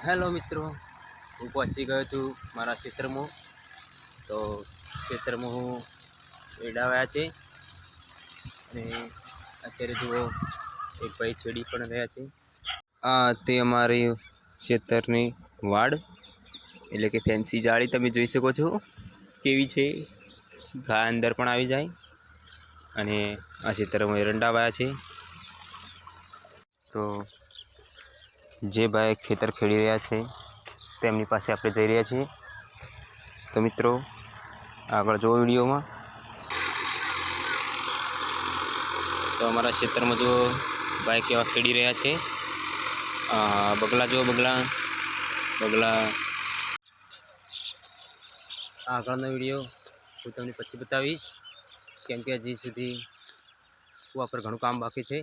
Hello મિત્રો, હું પહોંચી ગયો છું મારા ક્ષેત્રમાં. તો ક્ષેત્રમાં હું વેડાવ્યા છે અને અત્યારે જુઓ એક ભાઈ છેડી પણ રહ્યા છે. આ તે અમારી ખેતરની વાડ એટલે કે ફેન્સી જાળી તમે જોઈ શકો છો કેવી છે. ઘા અંદર પણ આવી જાય અને આ ખેતરમાં એરંડા વાયા છે. તો જે ભાઈ ખેતર ખેડી રહ્યા છે તેમની પાસે આપણે જઈ રહ્યા છીએ. તો મિત્રો આગળ જો વિડીયોમાં તો અમારા ખેતરમાં જો ભાઈ કેવા ખેડી રહ્યા છે. બગલા જો બગલા આગળનો વિડીયો હું તમને પછી બતાવીશ, કેમ કે હજી સુધી કુવા પર ઘણું કામ બાકી છે.